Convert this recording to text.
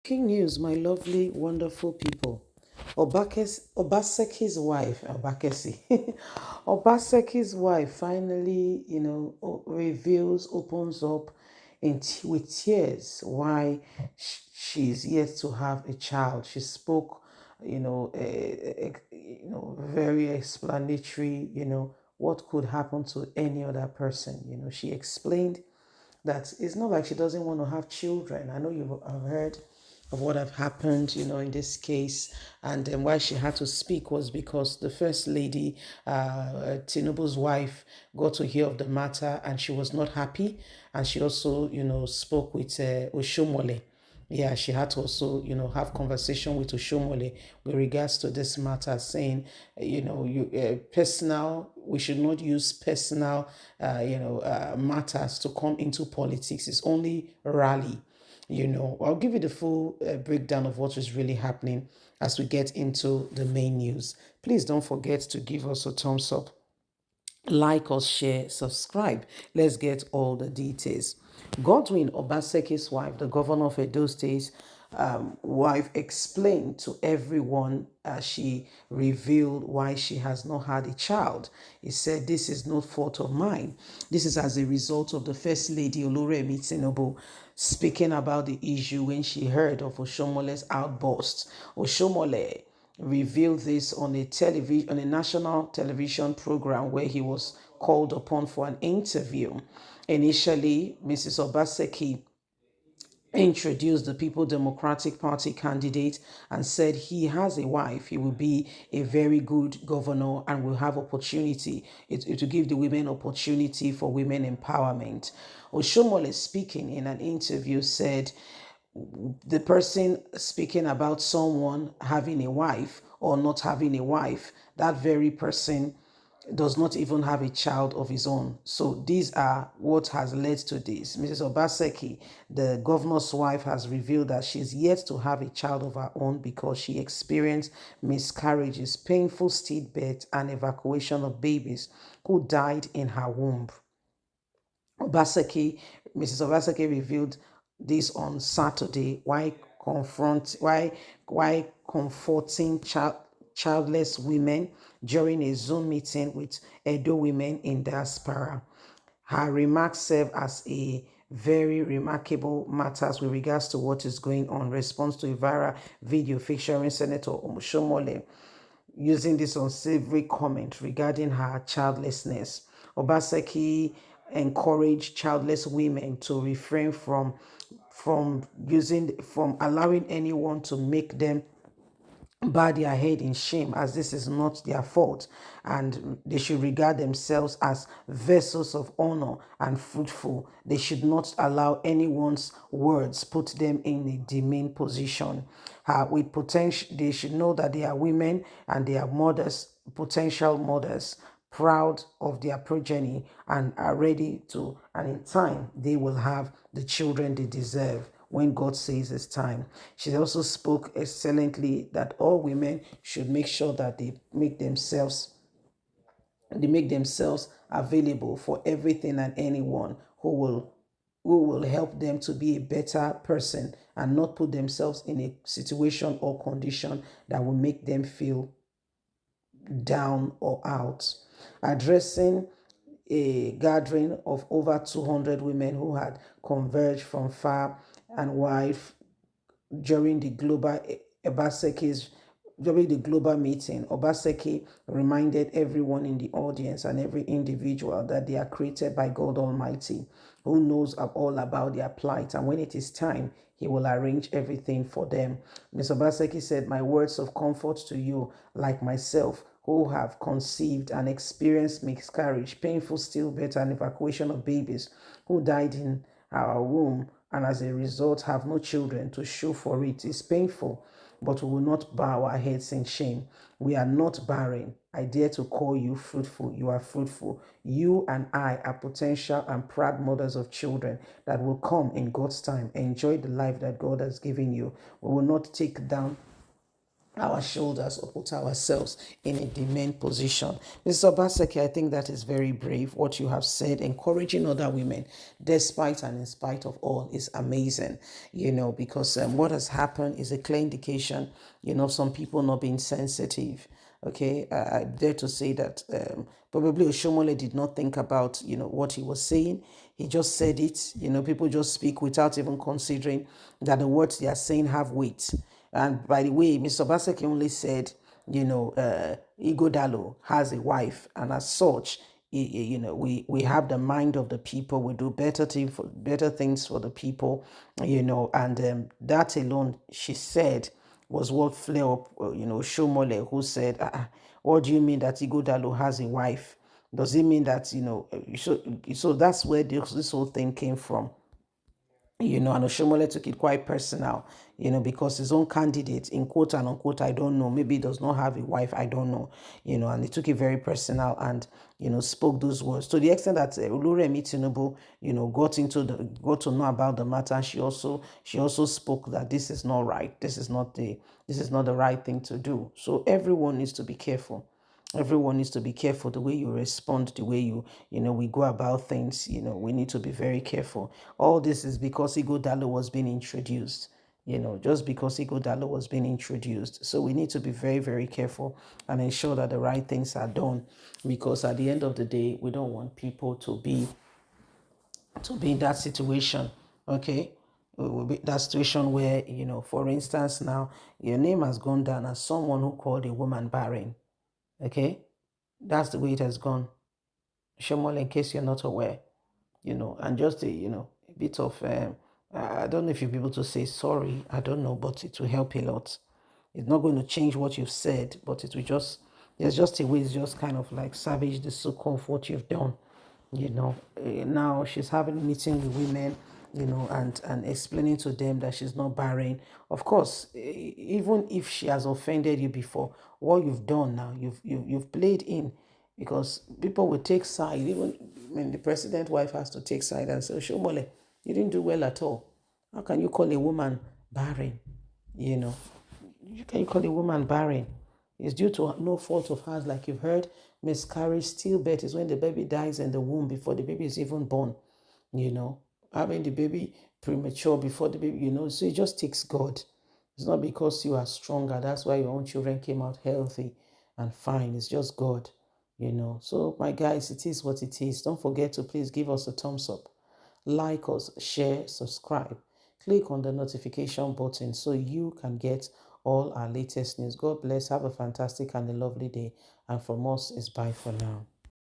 King news, my lovely, wonderful people. Obaseki's wife, Obaseki's wife finally, reveals, opens up with tears why she's yet to have a child. She spoke, very explanatory, what could happen to any other person. She explained that it's not like she doesn't want to have children. I know you have heard of what have happened, in this case, and why she had to speak was because the first lady, Tinubu's wife, got to hear of the matter and she was not happy, and she also, spoke with Oshiomhole. Yeah, she had to also, have conversation with Oshiomhole with regards to this matter, saying, personal, we should not use personal, matters to come into politics. It's only rally. I'll give you the full breakdown of what is really happening as we get into the main news. Please don't forget to give us a thumbs up, like us, share, subscribe. Let's get all the details. Godwin Obaseki's wife, the governor of Edo State, wife, explained to everyone as she revealed why she has not had a child. He said, "This is no fault of mine. This is as a result of the First Lady Remi Tinubu speaking about the issue when she heard of Oshiomhole's outburst." Oshiomhole revealed this on a national television program where he was called upon for an interview. Initially, Mrs. Obaseki introduced the People Democratic Party candidate and said he has a wife, he will be a very good governor and will have opportunity. It will give the women opportunity for women empowerment. Oshiomhole, speaking in an interview, said the person speaking about someone having a wife or not having a wife, that very person does not even have a child of his own. So these are what has led to this. Mrs. Obaseki, the governor's wife, has revealed that she's yet to have a child of her own because she experienced miscarriages, painful stillbirth, and evacuation of babies who died in her womb. Obaseki, Mrs. Obaseki revealed this on Saturday why comforting childless women during a Zoom meeting with Edo women in diaspora. Her remarks serve as a very remarkable matters with regards to what is going on. Response to a viral video featuring Senator Oshiomhole using this unsavory comment regarding her childlessness. Obaseki encouraged childless women to refrain from allowing anyone to make them bow their head in shame, as this is not their fault, and they should regard themselves as vessels of honor and fruitful. They should not allow anyone's words put them in a demeaning position. With potential, they should know that they are women and they are mothers, potential mothers, proud of their progeny and are ready to, and in time they will have the children they deserve when God says it's time. She also spoke excellently that all women should make sure that they make themselves available for everything and anyone who will help them to be a better person and not put themselves in a situation or condition that will make them feel down or out. Addressing a gathering of over 200 women who had converged from far and wide during the Obaseki's during the global meeting. Obaseki reminded everyone in the audience and every individual that they are created by God Almighty, who knows all about their plight, and when it is time, He will arrange everything for them. Ms. Obaseki said, "My words of comfort to you, like myself, who have conceived and experienced miscarriage, painful stillbirth, and evacuation of babies who died in our womb, and as a result have no children to show for it, is painful, but we will not bow our heads in shame. We are not barren. I dare to call you fruitful. You are fruitful. You and I are potential and proud mothers of children that will come in God's time. Enjoy the life that God has given you. We will not take down our shoulders or put ourselves in a demand position. Mr. Obaseki, I think that is very brave. What you have said, encouraging other women, despite and in spite of all, is amazing, because what has happened is a clear indication, some people not being sensitive. Okay, I dare to say that probably Oshiomhole did not think about, what he was saying. He just said it. People just speak without even considering that the words they are saying have weight. And by the way, Mr. Obaseki only said, Igodalo has a wife, and as such, we have the mind of the people. We do better things for the people, and that alone, she said, was what flare up, Shomole, who said, what do you mean that Igodalo has a wife? Does it mean that, so that's where this whole thing came from. And Oshomole took it quite personal, because his own candidate, in quote and unquote, I don't know, maybe he does not have a wife, I don't know, and he took it very personal and, spoke those words to the extent that Remi Tinubu, got to know about the matter. And she also spoke that this is not right. This is not the right thing to do. So everyone needs to be careful. Everyone needs to be careful the way you respond, the way we go about things. We need to be very careful. All this is because Igodalo was being introduced. Just because Igodalo was being introduced. So we need to be very, very careful and ensure that the right things are done. Because at the end of the day, we don't want people to be in that situation. Okay, will be that situation where, for instance, now your name has gone down as someone who called a woman barren. Okay, that's the way it has gone. Shomol, in case you're not aware, and just a bit of, I don't know if you'll be able to say sorry, I don't know, but it will help a lot. It's not going to change what you've said, but it will just, there's just a way, it's just kind of like savage the so-called of what you've done. Now she's having a meeting with women, and explaining to them that she's not barren. Of course, even if she has offended you before, what you've done now, you've played in, because people will take side. Even when the president wife has to take side and say, Shomole, you didn't do well at all. How can you call a woman barren? You know, can you call a woman barren? It's due to no fault of hers, like you've heard. Miscarriage, stillbirth is when the baby dies in the womb before the baby is even born. Having the baby premature before the baby, so it just takes God. It's not because you are stronger. That's why your own children came out healthy and fine. It's just God. So, my guys, it is what it is. Don't forget to please give us a thumbs up, like us, share, subscribe. Click on the notification button so you can get all our latest news. God bless. Have a fantastic and a lovely day. And from us, it's bye for now.